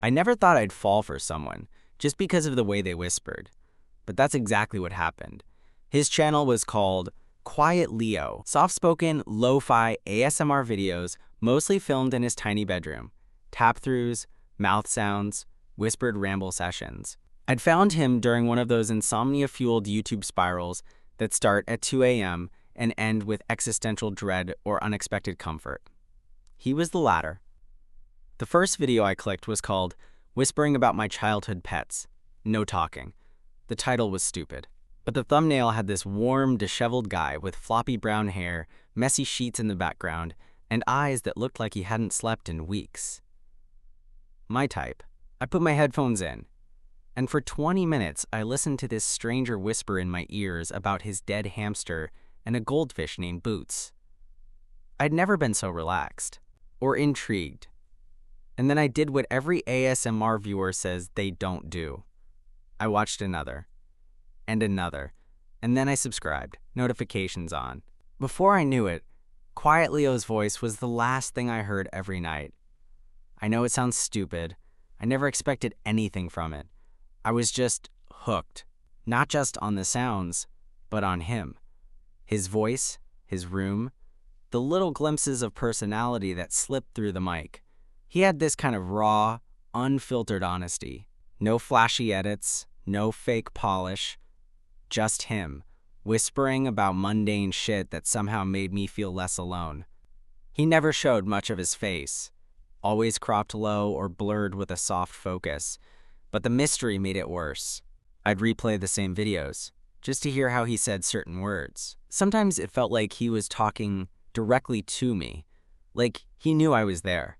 I never thought I'd fall for someone, just because of the way they whispered. But that's exactly what happened. His channel was called Quiet Leo, soft-spoken, lo-fi ASMR videos mostly filmed in his tiny bedroom. Tap-throughs, mouth sounds, whispered ramble sessions. I'd found him during one of those insomnia-fueled YouTube spirals that start at 2 a.m. and end with existential dread or unexpected comfort. He was the latter. The first video I clicked was called Whispering About My Childhood Pets. No talking. The title was stupid. But the thumbnail had this warm, disheveled guy with floppy brown hair, messy sheets in the background, and eyes that looked like he hadn't slept in weeks. My type. I put my headphones in, and for 20 minutes I listened to this stranger whisper in my ears about his dead hamster and a goldfish named Boots. I'd never been so relaxed or intrigued. And then I did what every ASMR viewer says they don't do. I watched another, and another, and then I subscribed, notifications on. Before I knew it, Quiet Leo's voice was the last thing I heard every night. I know it sounds stupid. I never expected anything from it. I was just hooked, not just on the sounds, but on him. His voice, his room, the little glimpses of personality that slipped through the mic. He had this kind of raw, unfiltered honesty. No flashy edits, no fake polish. Just him, whispering about mundane shit that somehow made me feel less alone. He never showed much of his face, always cropped low or blurred with a soft focus, but the mystery made it worse. I'd replay the same videos, just to hear how he said certain words. Sometimes it felt like he was talking directly to me, like he knew I was there.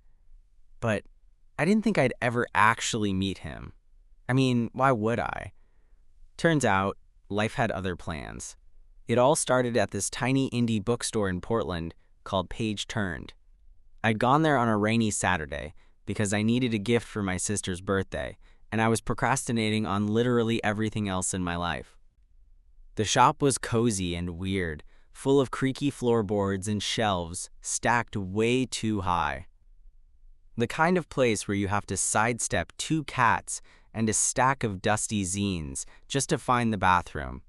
But I didn't think I'd ever actually meet him. I mean, why would I? Turns out, life had other plans. It all started at this tiny indie bookstore in Portland called Page Turned. I'd gone there on a rainy Saturday because I needed a gift for my sister's birthday, and I was procrastinating on literally everything else in my life. The shop was cozy and weird, full of creaky floorboards and shelves stacked way too high. The kind of place where you have to sidestep 2 cats and a stack of dusty zines just to find the bathroom.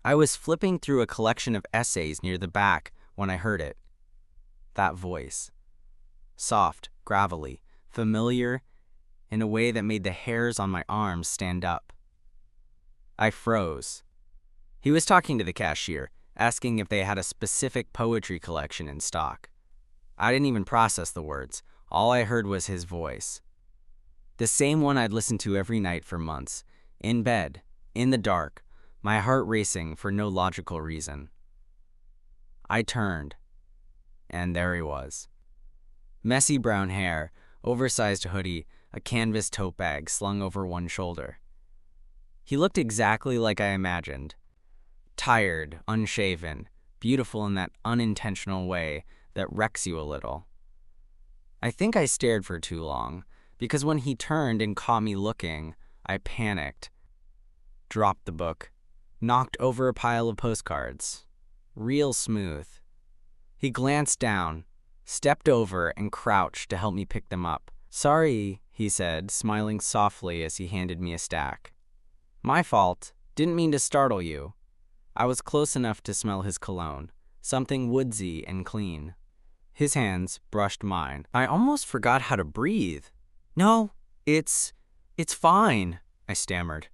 I was flipping through a collection of essays near the back when I heard it. That voice. Soft, gravelly, familiar, in a way that made the hairs on my arms stand up. I froze. He was talking to the cashier, asking if they had a specific poetry collection in stock. I didn't even process the words. All I heard was his voice. The same one I'd listened to every night for months, in bed, in the dark, my heart racing for no logical reason. I turned, and there he was. Messy brown hair, oversized hoodie, a canvas tote bag slung over one shoulder. He looked exactly like I imagined. Tired, unshaven, beautiful in that unintentional way that wrecks you a little. I think I stared for too long, because when he turned and caught me looking, I panicked, dropped the book, knocked over a pile of postcards. Real smooth. He glanced down, stepped over, and crouched to help me pick them up. "Sorry," he said, smiling softly as he handed me a stack. "My fault. Didn't mean to startle you." I was close enough to smell his cologne, something woodsy and clean. His hands brushed mine. I almost forgot how to breathe. "No, it's fine," I stammered.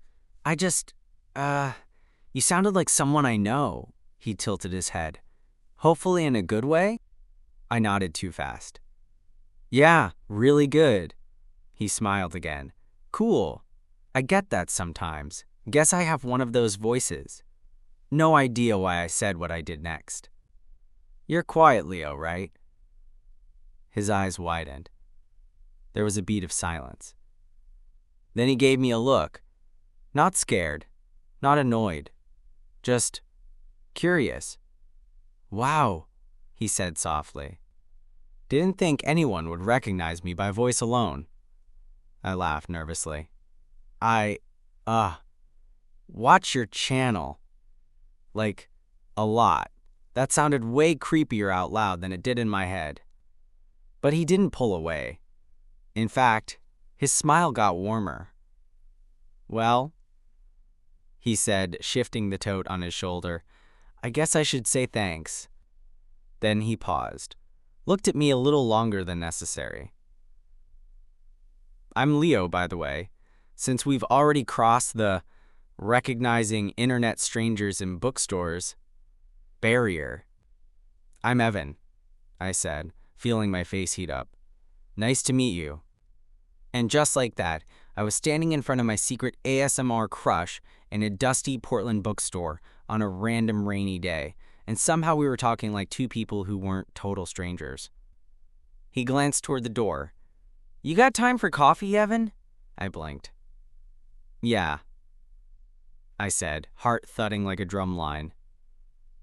"I just, you sounded like someone I know." He tilted his head. "Hopefully in a good way?" I nodded too fast. "Yeah, really good." He smiled again. "Cool. I get that sometimes. Guess I have one of those voices." No idea why I said what I did next. "You're Quiet Leo, right?" His eyes widened. There was a beat of silence. Then he gave me a look. Not scared, not annoyed, just curious. "Wow," he said softly. "Didn't think anyone would recognize me by voice alone." I laughed nervously. I watch your channel." Like, a lot. That sounded way creepier out loud than it did in my head. But he didn't pull away. In fact, His smile got warmer. "Well," he said, shifting the tote on his shoulder, "I guess I should say thanks." Then he paused, looked at me a little longer than necessary. "I'm Leo, by the way, since we've already crossed the recognizing internet strangers in bookstores barrier." "I'm Evan," I said, feeling my face heat up. "Nice to meet you." And just like that, I was standing in front of my secret ASMR crush in a dusty Portland bookstore on a random rainy day, and somehow we were talking like two people who weren't total strangers. He glanced toward the door. "You got time for coffee, Evan?" I blinked. "Yeah," I said, heart thudding like a drum line.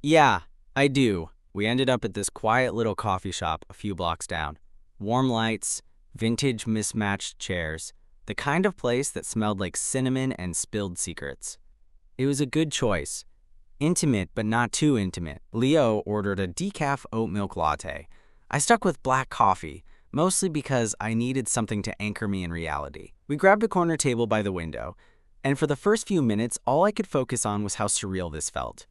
"Yeah, I do." We ended up at this quiet little coffee shop a few blocks down. Warm lights, vintage mismatched chairs, the kind of place that smelled like cinnamon and spilled secrets. It was a good choice. Intimate, but not too intimate. Leo ordered a decaf oat milk latte. I stuck with black coffee, mostly because I needed something to anchor me in reality. We grabbed a corner table by the window, and for the first few minutes, all I could focus on was how surreal this felt.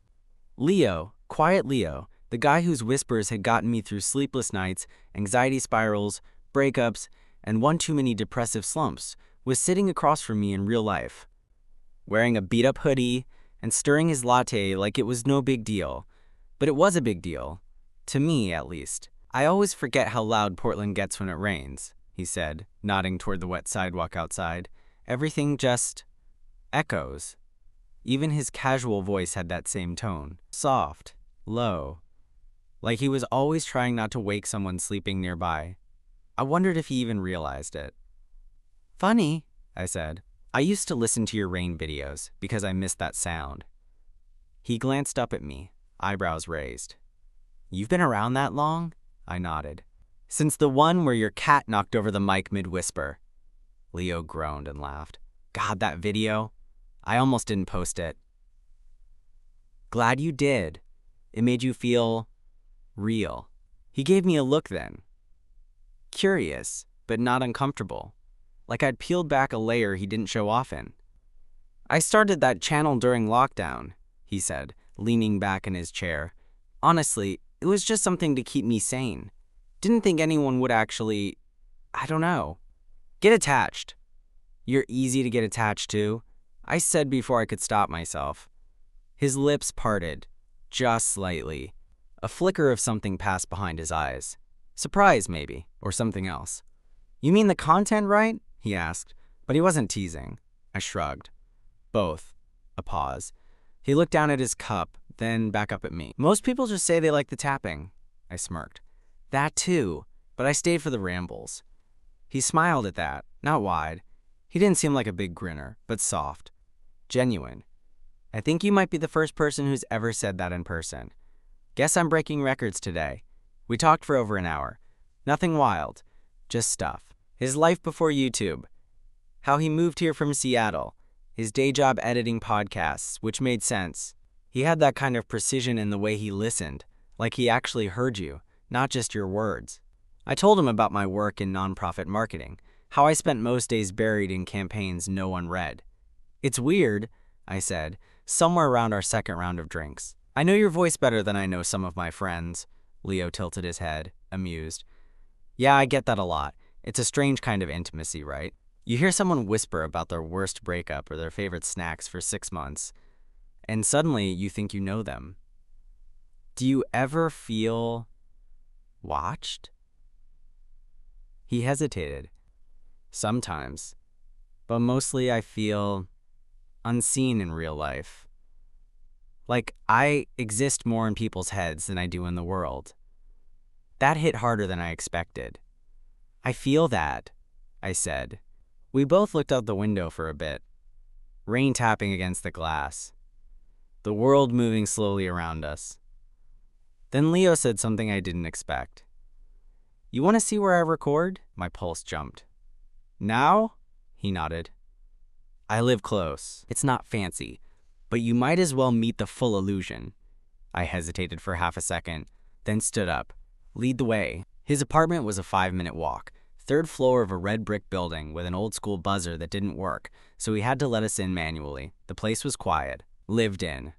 Leo, quiet Leo, the guy whose whispers had gotten me through sleepless nights, anxiety spirals, breakups, and one too many depressive slumps, was sitting across from me in real life, wearing a beat-up hoodie and stirring his latte like it was no big deal. But it was a big deal. To me, at least. "I always forget how loud Portland gets when it rains," he said, nodding toward the wet sidewalk outside. "Everything just echoes." Even his casual voice had that same tone. Soft, low, like he was always trying not to wake someone sleeping nearby. I wondered if he even realized it. "Funny," I said. "I used to listen to your rain videos because I missed that sound." He glanced up at me, eyebrows raised. "You've been around that long?" I nodded. "Since the one where your cat knocked over the mic mid-whisper." Leo groaned and laughed. "God, that video. I almost didn't post it." "Glad you did. It made you feel real." He gave me a look then. Curious, but not uncomfortable. Like I'd peeled back a layer he didn't show often. "I started that channel during lockdown," he said, leaning back in his chair. "Honestly, it was just something to keep me sane. Didn't think anyone would actually, I don't know, get attached." "You're easy to get attached to," I said before I could stop myself. His lips parted, just slightly. A flicker of something passed behind his eyes. Surprise, maybe, or something else. "You mean the content, right?" he asked, but he wasn't teasing. I shrugged. "Both." A pause. He looked down at his cup, then back up at me. "Most people just say they like the tapping." I smirked. "That too, but I stayed for the rambles." He smiled at that, not wide. He didn't seem like a big grinner, but soft. Genuine. "I think you might be the first person who's ever said that in person. Guess I'm breaking records today." We talked for over an hour. Nothing wild, just stuff. His life before YouTube. How he moved here from Seattle. His day job editing podcasts, which made sense. He had that kind of precision in the way he listened, like he actually heard you, not just your words. I told him about my work in nonprofit marketing, how I spent most days buried in campaigns no one read. "It's weird," I said, somewhere around our second round of drinks. "I know your voice better than I know some of my friends." Leo tilted his head, amused. "Yeah, I get that a lot. It's a strange kind of intimacy, right? You hear someone whisper about their worst breakup or their favorite snacks for 6 months, and suddenly you think you know them. Do you ever feel watched?" He hesitated. "Sometimes, but mostly I feel unseen in real life. Like I exist more in people's heads than I do in the world." That hit harder than I expected. "I feel that," I said. We both looked out the window for a bit. Rain tapping against the glass. The world moving slowly around us. Then Leo said something I didn't expect. "You want to see where I record?" My pulse jumped. "Now?" He nodded. "I live close. It's not fancy, but you might as well meet the full illusion." I hesitated for half a second, then stood up. "Lead the way." His apartment was a 5-minute walk, third floor of a red brick building with an old-school buzzer that didn't work, so he had to let us in manually. The place was quiet. Lived in.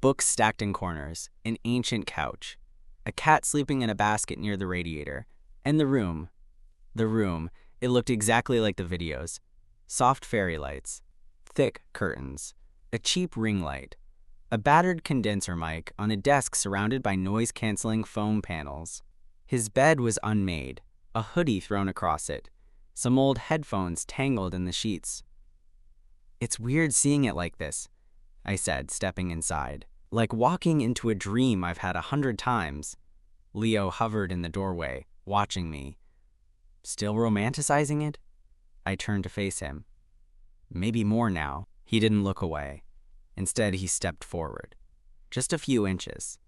Books stacked in corners. An ancient couch. A cat sleeping in a basket near the radiator. And the room. It looked exactly like the videos. Soft fairy lights. Thick curtains. A cheap ring light. A battered condenser mic on a desk surrounded by noise-canceling foam panels. His bed was unmade, a hoodie thrown across it, some old headphones tangled in the sheets. "It's weird seeing it like this," I said, stepping inside. "Like walking into a dream I've had 100 times." Leo hovered in the doorway, watching me. Still romanticizing it? I turned to face him. Maybe more now. He didn't look away. Instead, he stepped forward. Just a few inches.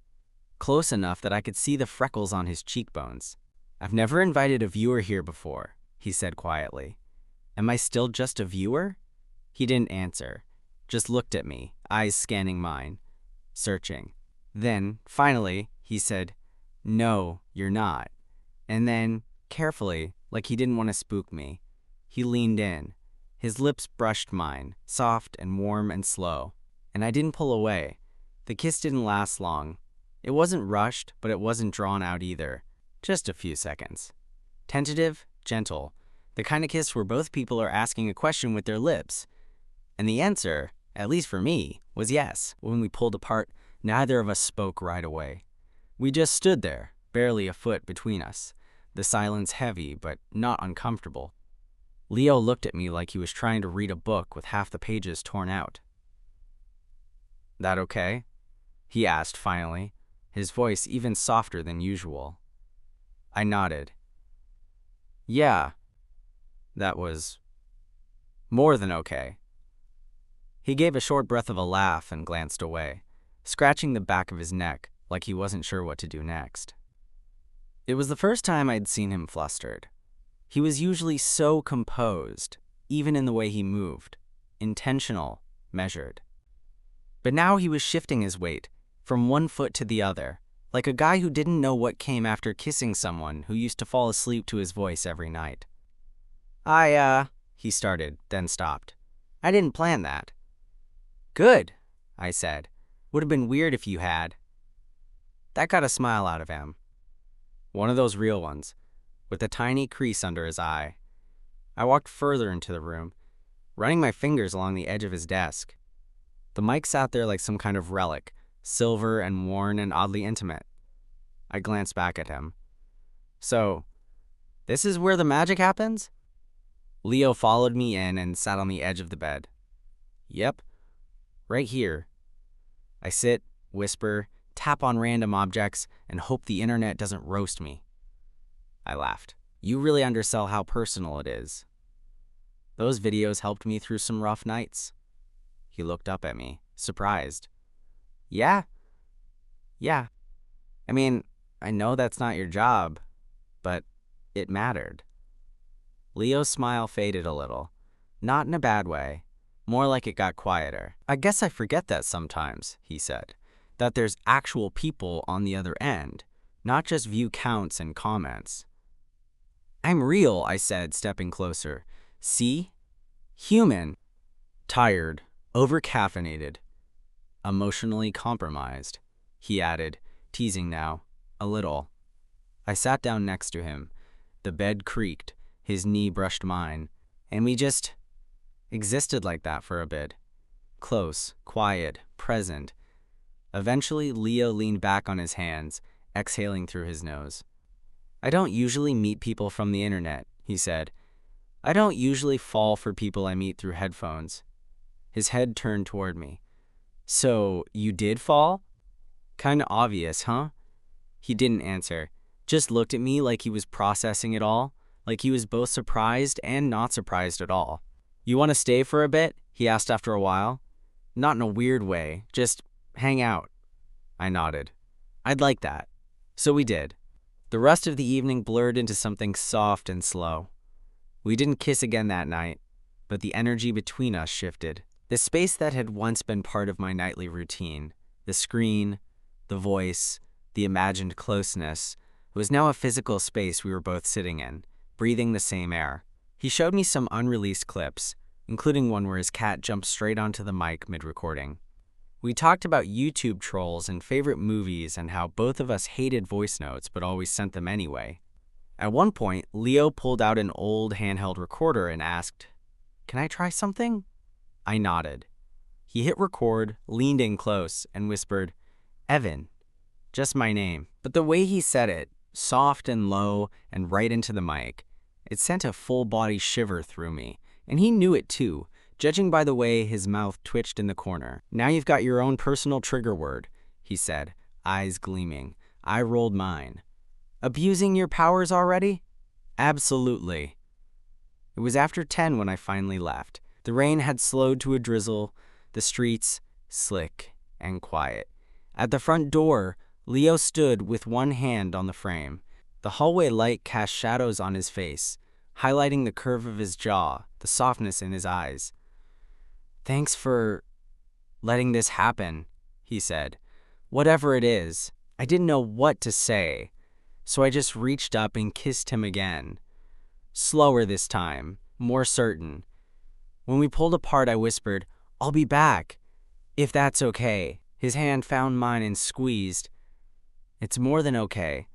Close enough that I could see the freckles on his cheekbones. "I've never invited a viewer here before," he said quietly. "Am I still just a viewer?" He didn't answer, just looked at me, eyes scanning mine, searching. Then, finally, he said, "No, you're not." And then, carefully, like he didn't want to spook me, he leaned in. His lips brushed mine, soft and warm and slow. And I didn't pull away. The kiss didn't last long. It wasn't rushed, but it wasn't drawn out either. Just a few seconds. Tentative, gentle. The kind of kiss where both people are asking a question with their lips. And the answer, at least for me, was yes. When we pulled apart, neither of us spoke right away. We just stood there, barely a foot between us. The silence heavy, but not uncomfortable. Leo looked at me like he was trying to read a book with half the pages torn out. "That okay?" he asked finally, his voice even softer than usual. I nodded. "Yeah, that was more than okay." He gave a short breath of a laugh and glanced away, scratching the back of his neck like he wasn't sure what to do next. It was the first time I'd seen him flustered. He was usually so composed, even in the way he moved, intentional, measured. But now he was shifting his weight from one foot to the other, like a guy who didn't know what came after kissing someone who used to fall asleep to his voice every night. He started, then stopped. "I didn't plan that." "Good," I said. "Would have been weird if you had." That got a smile out of him. One of those real ones, with a tiny crease under his eye. I walked further into the room, running my fingers along the edge of his desk. The mic sat there like some kind of relic, silver and worn and oddly intimate. I glanced back at him. "So, this is where the magic happens?" Leo followed me in and sat on the edge of the bed. "Yep, right here." I sit, whisper, tap on random objects, and hope the internet doesn't roast me. I laughed. "You really undersell how personal it is." "Those videos helped me through some rough nights." He looked up at me, surprised. Yeah. I mean, I know that's not your job, but it mattered." Leo's smile faded a little, not in a bad way, more like it got quieter. "I guess I forget that sometimes," he said, "that there's actual people on the other end, not just view counts and comments." "I'm real," I said, stepping closer. "See? Human. Tired. Over-caffeinated. Emotionally compromised," he added, teasing now, a little. I sat down next to him. The bed creaked, his knee brushed mine, and we just existed like that for a bit. Close, quiet, present. Eventually, Leo leaned back on his hands, exhaling through his nose. "I don't usually meet people from the internet," he said. "I don't usually fall for people I meet through headphones." His head turned toward me. "So, you did fall? Kinda obvious, huh?" He didn't answer, just looked at me like he was processing it all, like he was both surprised and not surprised at all. "You want to stay for a bit?" he asked after a while. "Not in a weird way, just hang out." I nodded. "I'd like that." So we did. The rest of the evening blurred into something soft and slow. We didn't kiss again that night, but the energy between us shifted. The space that had once been part of my nightly routine, the screen, the voice, the imagined closeness, was now a physical space we were both sitting in, breathing the same air. He showed me some unreleased clips, including one where his cat jumped straight onto the mic mid-recording. We talked about YouTube trolls and favorite movies and how both of us hated voice notes but always sent them anyway. At one point, Leo pulled out an old handheld recorder and asked, "Can I try something?" I nodded. He hit record, leaned in close, and whispered, "Evan." Just my name. But the way he said it, soft and low and right into the mic, it sent a full-body shiver through me. And he knew it too, judging by the way his mouth twitched in the corner. "Now you've got your own personal trigger word," he said, eyes gleaming. I rolled mine. "Abusing your powers already?" "Absolutely." It was after 10 when I finally left. The rain had slowed to a drizzle, the streets slick and quiet. At the front door, Leo stood with one hand on the frame. The hallway light cast shadows on his face, highlighting the curve of his jaw, the softness in his eyes. "Thanks for letting this happen," he said. "Whatever it is." I didn't know what to say, so I just reached up and kissed him again. Slower this time, more certain. When we pulled apart, I whispered, "I'll be back, if that's okay." His hand found mine and squeezed. It's more than okay.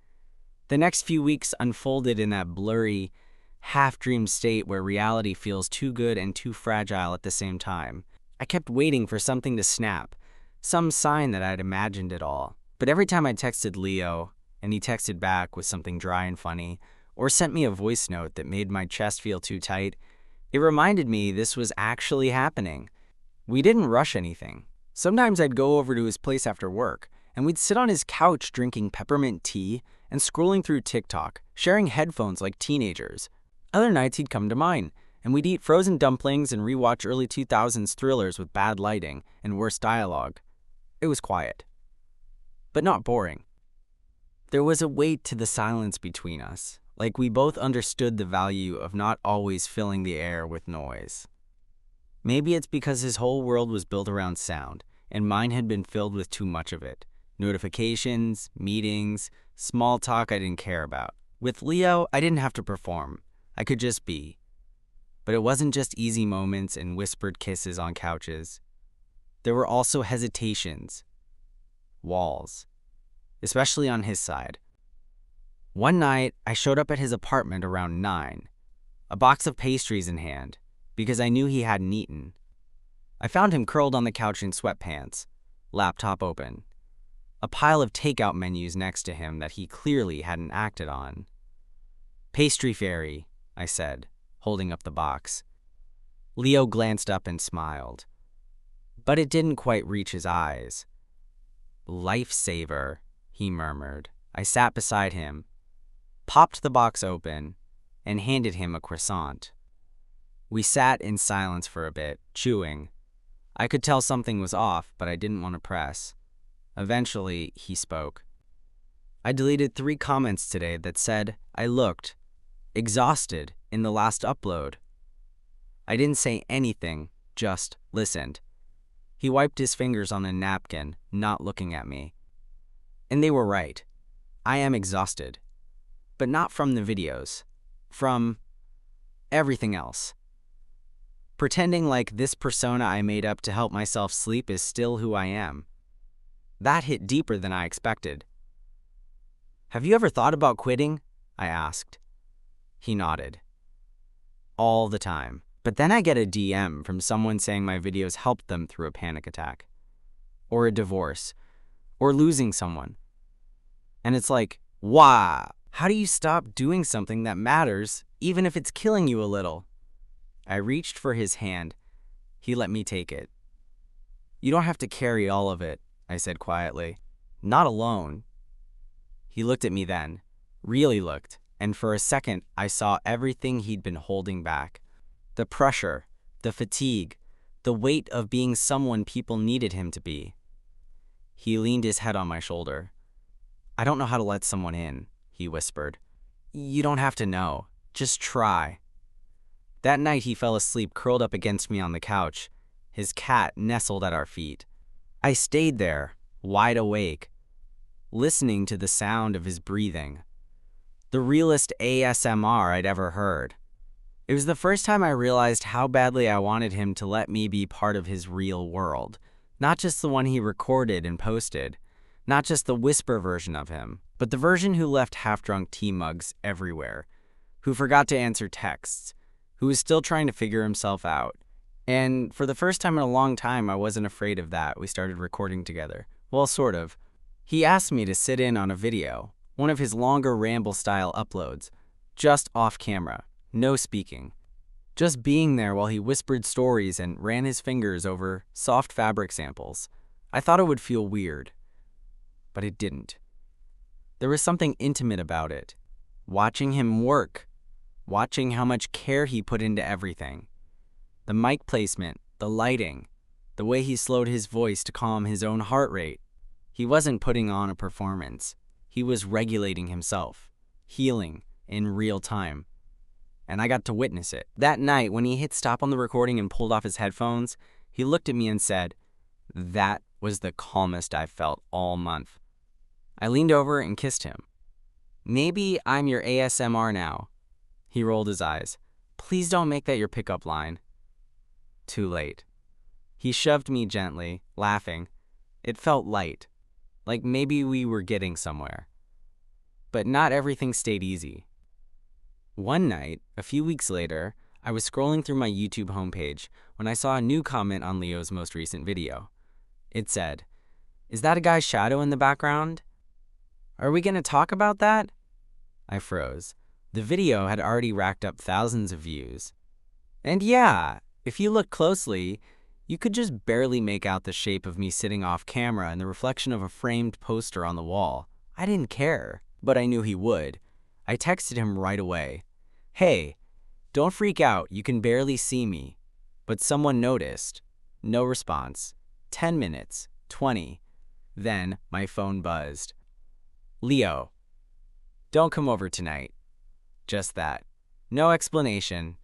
The next few weeks unfolded in that blurry, half-dream state where reality feels too good and too fragile at the same time. I kept waiting for something to snap, some sign that I'd imagined it all. But every time I texted Leo, and he texted back with something dry and funny, or sent me a voice note that made my chest feel too tight, it reminded me this was actually happening. We didn't rush anything. Sometimes I'd go over to his place after work, and we'd sit on his couch drinking peppermint tea and scrolling through TikTok, sharing headphones like teenagers. Other nights he'd come to mine, and we'd eat frozen dumplings and rewatch early 2000s thrillers with bad lighting and worse dialogue. It was quiet, but not boring. There was a weight to the silence between us, like we both understood the value of not always filling the air with noise. Maybe it's because his whole world was built around sound, and mine had been filled with too much of it. Notifications, meetings, small talk I didn't care about. With Leo, I didn't have to perform. I could just be. But it wasn't just easy moments and whispered kisses on couches. There were also hesitations, walls, especially on his side. One night, I showed up at his apartment around 9, a box of pastries in hand, because I knew he hadn't eaten. I found him curled on the couch in sweatpants, laptop open, a pile of takeout menus next to him that he clearly hadn't acted on. "Pastry fairy," I said, holding up the box. Leo glanced up and smiled, but it didn't quite reach his eyes. "Lifesaver," he murmured. I sat beside him, popped the box open, and handed him a croissant. We sat in silence for a bit, chewing. I could tell something was off, but I didn't want to press. Eventually, he spoke. "I deleted 3 comments today that said I looked exhausted in the last upload." I didn't say anything, just listened. He wiped his fingers on a napkin, not looking at me. And they were right. I am exhausted. But not from the videos. From everything else. Pretending like this persona I made up to help myself sleep is still who I am. That hit deeper than I expected. "Have you ever thought about quitting?" I asked. He nodded. All the time. But then I get a DM from someone saying my videos helped them through a panic attack, or a divorce, or losing someone. And it's like, wow, how do you stop doing something that matters, even if it's killing you a little? I reached for his hand. He let me take it. "You don't have to carry all of it," I said quietly. "Not alone." He looked at me then, really looked, and for a second I saw everything he'd been holding back. The pressure, the fatigue, the weight of being someone people needed him to be. He leaned his head on my shoulder. "I don't know how to let someone in," he whispered. "You don't have to know. Just try." That night he fell asleep curled up against me on the couch, his cat nestled at our feet. I stayed there, wide awake, listening to the sound of his breathing. The realest ASMR I'd ever heard. It was the first time I realized how badly I wanted him to let me be part of his real world. Not just the one he recorded and posted. Not just the whisper version of him, but the version who left half-drunk tea mugs everywhere. Who forgot to answer texts. Who was still trying to figure himself out. And for the first time in a long time, I wasn't afraid of that. We started recording together. Well, sort of. He asked me to sit in on a video, one of his longer ramble-style uploads, just off camera, no speaking. Just being there while he whispered stories and ran his fingers over soft fabric samples. I thought it would feel weird, but it didn't. There was something intimate about it. Watching him work, watching how much care he put into everything. The mic placement, the lighting, the way he slowed his voice to calm his own heart rate. He wasn't putting on a performance. He was regulating himself, healing in real time. And I got to witness it. That night, when he hit stop on the recording and pulled off his headphones, he looked at me and said, "That was the calmest I've felt all month." I leaned over and kissed him. "Maybe I'm your ASMR now." He rolled his eyes. "Please don't make that your pickup line." Too late. He shoved me gently, laughing. It felt light, like maybe we were getting somewhere. But not everything stayed easy. One night, a few weeks later, I was scrolling through my YouTube homepage when I saw a new comment on Leo's most recent video. It said, "Is that a guy's shadow in the background? Are we going to talk about that?" I froze. The video had already racked up thousands of views. And yeah, if you look closely, you could just barely make out the shape of me sitting off camera and the reflection of a framed poster on the wall. I didn't care, but I knew he would. I texted him right away. "Hey, don't freak out, you can barely see me." But someone noticed. No response. 10 minutes, 20. Then my phone buzzed. "Leo, don't come over tonight." Just that. No explanation.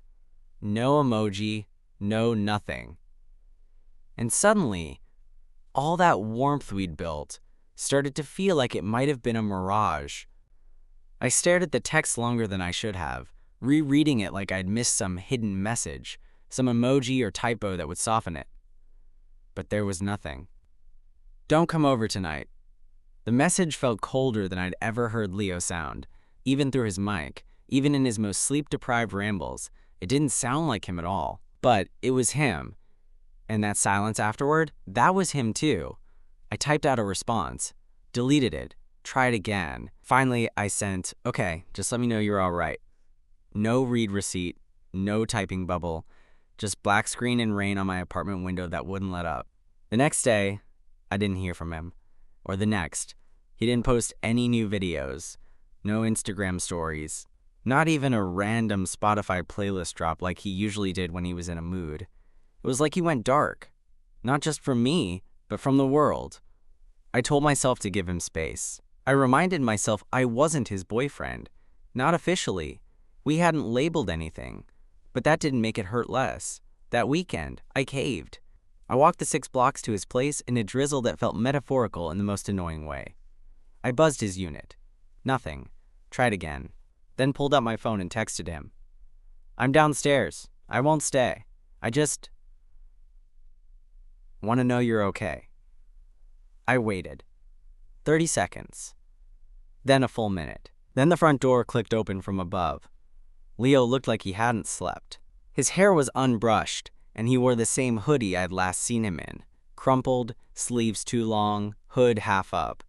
No emoji. No nothing. And suddenly, all that warmth we'd built started to feel like it might have been a mirage. I stared at the text longer than I should have, rereading it like I'd missed some hidden message, some emoji or typo that would soften it. But there was nothing. "Don't come over tonight." The message felt colder than I'd ever heard Leo sound, even through his mic, even in his most sleep-deprived rambles. It didn't sound like him at all, but it was him. And that silence afterward, that was him too. I typed out a response, deleted it, tried again. Finally, I sent, "Okay, just let me know you're all right." No read receipt, no typing bubble, just black screen and rain on my apartment window that wouldn't let up. The next day, I didn't hear from him. Or the next. He didn't post any new videos, no Instagram stories, not even a random Spotify playlist drop like he usually did when he was in a mood. It was like he went dark, not just from me, but from the world. I told myself to give him space. I reminded myself I wasn't his boyfriend, not officially. We hadn't labeled anything, but that didn't make it hurt less. That weekend, I caved. I walked the 6 blocks to his place in a drizzle that felt metaphorical in the most annoying way. I buzzed his unit. Nothing. Tried again. Then pulled out my phone and texted him. "I'm downstairs. I won't stay. I just want to know you're okay." I waited. 30 seconds. Then a full minute. Then the front door clicked open from above. Leo looked like he hadn't slept. His hair was unbrushed, and he wore the same hoodie I'd last seen him in. Crumpled, sleeves too long, hood half up.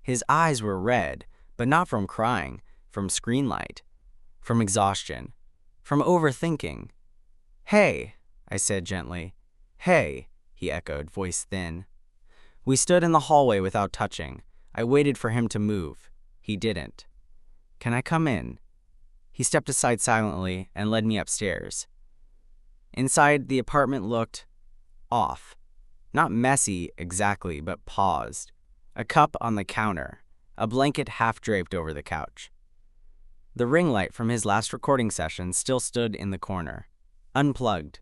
His eyes were red, but not from crying, from screen light, from exhaustion, from overthinking. "Hey," I said gently. "Hey," he echoed, voice thin. We stood in the hallway without touching. I waited for him to move. He didn't. "Can I come in?" He stepped aside silently and led me upstairs. Inside, the apartment looked off. Not messy exactly, but paused. A cup on the counter, a blanket half draped over the couch. The ring light from his last recording session still stood in the corner, unplugged.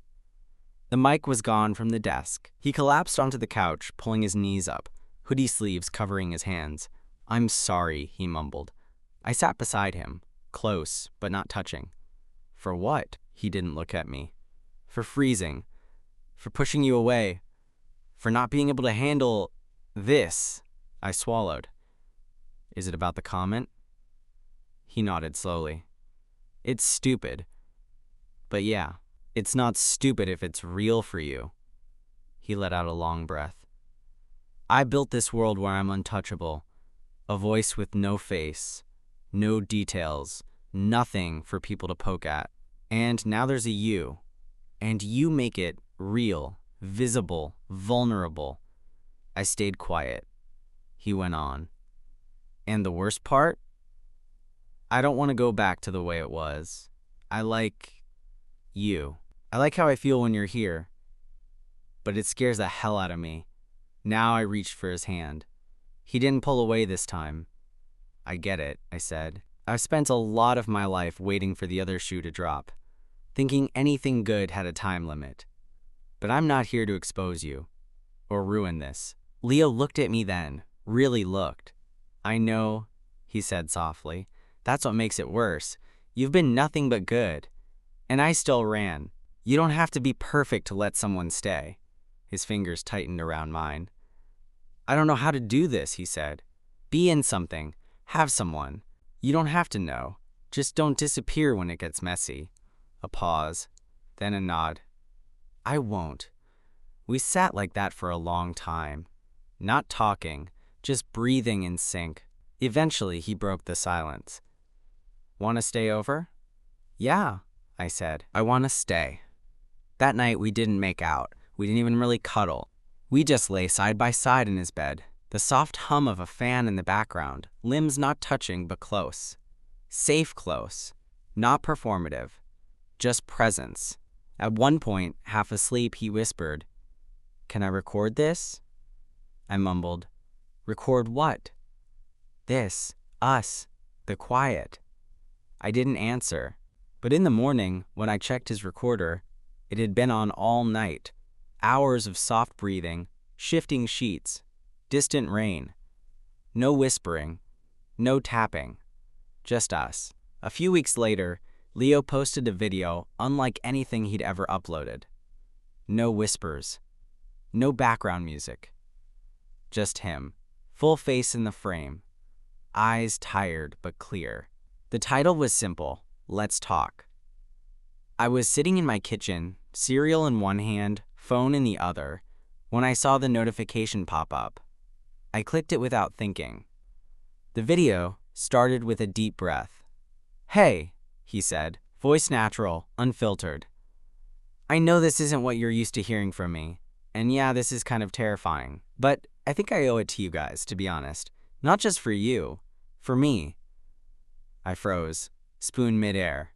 The mic was gone from the desk. He collapsed onto the couch, pulling his knees up, hoodie sleeves covering his hands. "I'm sorry," he mumbled. I sat beside him. close, but not touching. For what? He didn't look at me. For freezing. For pushing you away. For not being able to handle this. I swallowed. Is it about the comment? He nodded slowly. It's stupid. But yeah, it's not stupid if it's real for you. He let out a long breath. I built this world where I'm untouchable. A voice with no face, no details, nothing for people to poke at. And now there's a you. And you make it real, visible, vulnerable. I stayed quiet. He went on. And the worst part? I don't want to go back to the way it was. I like you. I like how I feel when you're here. But it scares the hell out of me. Now I reached for his hand. He didn't pull away this time. I get it, I said. I've spent a lot of my life waiting for the other shoe to drop, thinking anything good had a time limit. But I'm not here to expose you, or ruin this. Leo looked at me then, really looked. I know, he said softly. That's what makes it worse. You've been nothing but good. And I still ran. You don't have to be perfect to let someone stay. His fingers tightened around mine. I don't know how to do this, he said. Be in something. Have someone. You don't have to know. Just don't disappear when it gets messy. A pause, then a nod. I won't. We sat like that for a long time. Not talking, just breathing in sync. Eventually, he broke the silence. Want to stay over? Yeah, I said. I want to stay. That night, we didn't make out. We didn't even really cuddle. We just lay side by side in his bed, the soft hum of a fan in the background, limbs not touching but close. Safe close, not performative, just presence. At one point, half asleep, he whispered, "Can I record this?" I mumbled, "Record what?" "This, us, the quiet." I didn't answer, but in the morning, when I checked his recorder, it had been on all night. Hours of soft breathing, shifting sheets, distant rain. No whispering, no tapping, just us. A few weeks later, Leo posted a video unlike anything he'd ever uploaded. No whispers, no background music. Just him, full face in the frame, eyes tired but clear. The title was simple, Let's Talk. I was sitting in my kitchen, cereal in one hand, phone in the other, when I saw the notification pop up. I clicked it without thinking. The video started with a deep breath. "Hey," he said, voice natural, unfiltered. "I know this isn't what you're used to hearing from me, and yeah, this is kind of terrifying, but I think I owe it to you guys, to be honest. Not just for you, for me." I froze, spoon midair.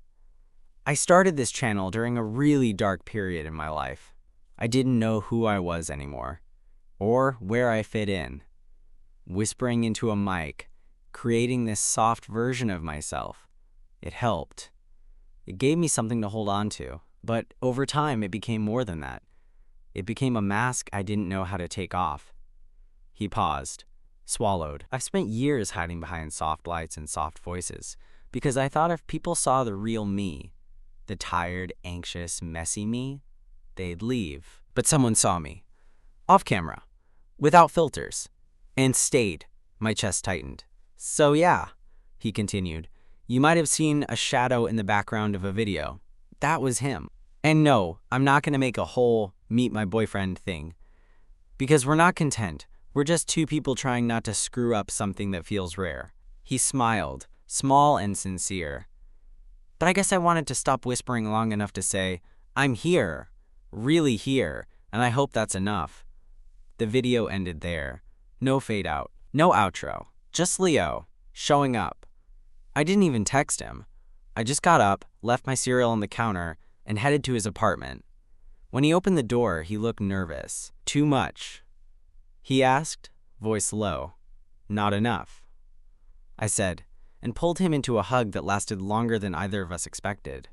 I started this channel during a really dark period in my life. I didn't know who I was anymore, or where I fit in. Whispering into a mic, creating this soft version of myself. It helped. It gave me something to hold on to, but over time it became more than that. It became a mask I didn't know how to take off. He paused, swallowed. I've spent years hiding behind soft lights and soft voices, because I thought if people saw the real me, the tired, anxious, messy me, they'd leave. But someone saw me, off camera, without filters, and stayed. My chest tightened. "So yeah," he continued, "you might have seen a shadow in the background of a video. That was him. And no, I'm not going to make a whole meet my boyfriend thing, because we're not content. We're just two people trying not to screw up something that feels rare." He smiled, small and sincere. But I guess I wanted to stop whispering long enough to say, "I'm here, really here, and I hope that's enough." The video ended there. No fade out, no outro, just Leo, showing up. I didn't even text him. I just got up, left my cereal on the counter, and headed to his apartment. When he opened the door, he looked nervous. "Too much?" he asked, voice low. "Not enough," I said, and pulled him into a hug that lasted longer than either of us expected.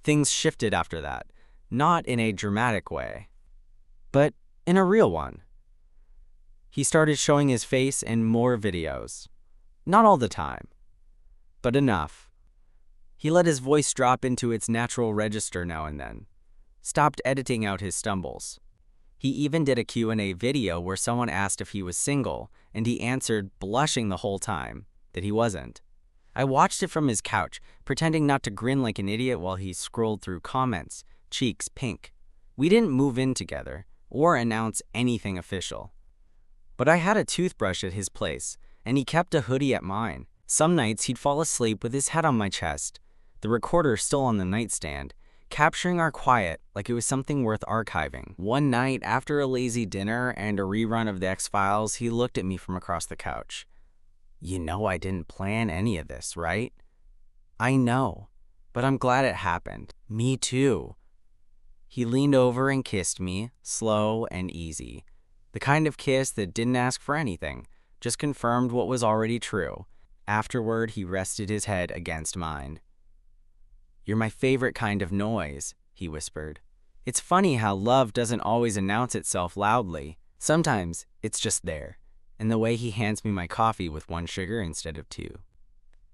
Things shifted after that, not in a dramatic way, but in a real one. He started showing his face in more videos. Not all the time, but enough. He let his voice drop into its natural register now and then, stopped editing out his stumbles. He even did a Q&A video where someone asked if he was single, and he answered, blushing the whole time, that he wasn't. I watched it from his couch, pretending not to grin like an idiot while he scrolled through comments, cheeks pink. We didn't move in together or announce anything official. But I had a toothbrush at his place, and he kept a hoodie at mine. Some nights he'd fall asleep with his head on my chest, the recorder still on the nightstand, capturing our quiet like it was something worth archiving. One night, after a lazy dinner and a rerun of the X-Files, he looked at me from across the couch. "You know I didn't plan any of this, right?" "I know, but I'm glad it happened." "Me too." He leaned over and kissed me, slow and easy. The kind of kiss that didn't ask for anything, just confirmed what was already true. Afterward, he rested his head against mine. "You're my favorite kind of noise," he whispered. "It's funny how love doesn't always announce itself loudly. Sometimes it's just there. In the way he hands me my coffee with 1 sugar instead of 2.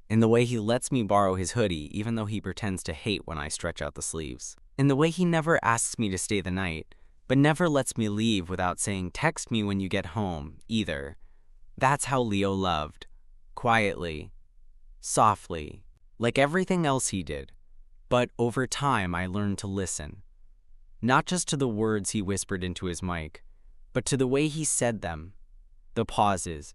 In the way he lets me borrow his hoodie even though he pretends to hate when I stretch out the sleeves. In the way he never asks me to stay the night, but never lets me leave without saying, 'Text me when you get home,' either. That's how Leo loved. Quietly. Softly. Like everything else he did. But over time, I learned to listen. Not just to the words he whispered into his mic, but to the way he said them. The pauses.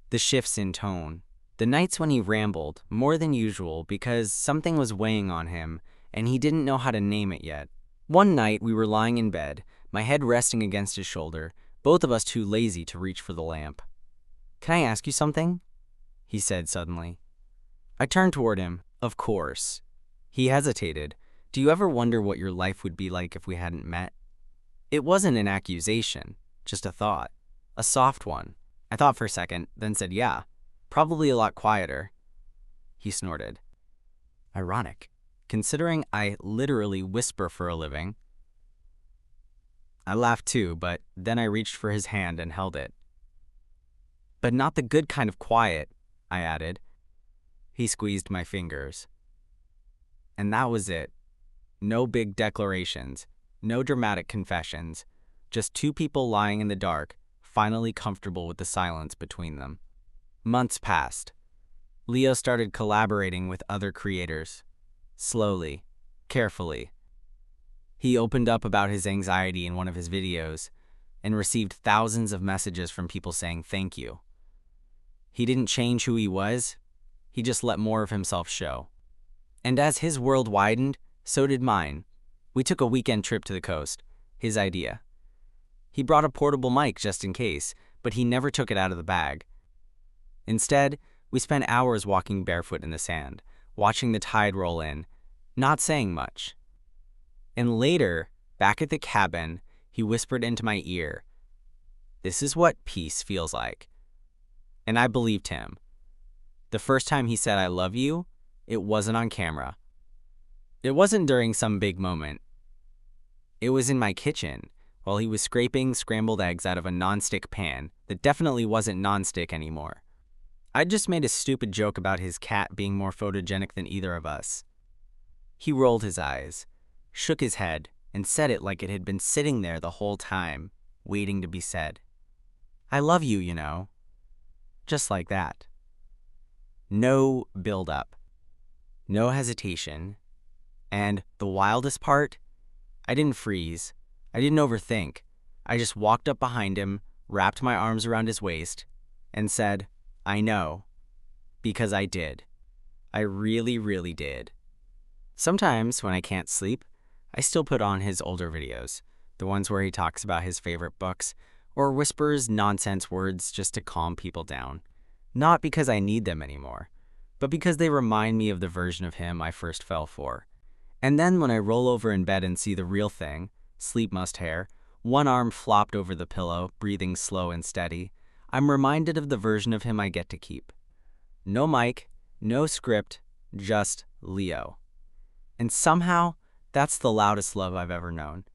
The shifts in tone. The nights when he rambled, more than usual, because something was weighing on him, and he didn't know how to name it yet. One night, we were lying in bed, my head resting against his shoulder, both of us too lazy to reach for the lamp. "Can I ask you something?" he said suddenly. I turned toward him. "Of course." He hesitated. "Do you ever wonder what your life would be like if we hadn't met?" It wasn't an accusation, just a thought. A soft one. I thought for a second, then said, "Yeah, probably a lot quieter." He snorted. Ironic, considering I literally whisper for a living. I laughed too, but then I reached for his hand and held it. "But not the good kind of quiet," I added. He squeezed my fingers. And that was it. No big declarations, no dramatic confessions, just 2 people lying in the dark, finally comfortable with the silence between them. Months passed. Leo started collaborating with other creators. Slowly, carefully. He opened up about his anxiety in one of his videos and received thousands of messages from people saying thank you. He didn't change who he was, he just let more of himself show. And as his world widened, so did mine. We took a weekend trip to the coast, his idea. He brought a portable mic just in case, but he never took it out of the bag. Instead, we spent hours walking barefoot in the sand, watching the tide roll in, not saying much. And later, back at the cabin, he whispered into my ear, "This is what peace feels like." And I believed him. The first time he said "I love you," it wasn't on camera. It wasn't during some big moment. It was in my kitchen, while he was scraping scrambled eggs out of a non-stick pan that definitely wasn't non-stick anymore. I'd just made a stupid joke about his cat being more photogenic than either of us. He rolled his eyes, shook his head, and said it like it had been sitting there the whole time, waiting to be said. "I love you, you know." Just like that. No build-up. No hesitation. And the wildest part? I didn't freeze. I didn't overthink. I just walked up behind him, wrapped my arms around his waist, and said, "I know." Because I did. I really, really did. Sometimes, when I can't sleep, I still put on his older videos, the ones where he talks about his favorite books, or whispers nonsense words just to calm people down. Not because I need them anymore, but because they remind me of the version of him I first fell for. And then when I roll over in bed and see the real thing, sleep must hair, one arm flopped over the pillow, breathing slow and steady, I'm reminded of the version of him I get to keep. No mic, no script, just Leo. And somehow, that's the loudest love I've ever known.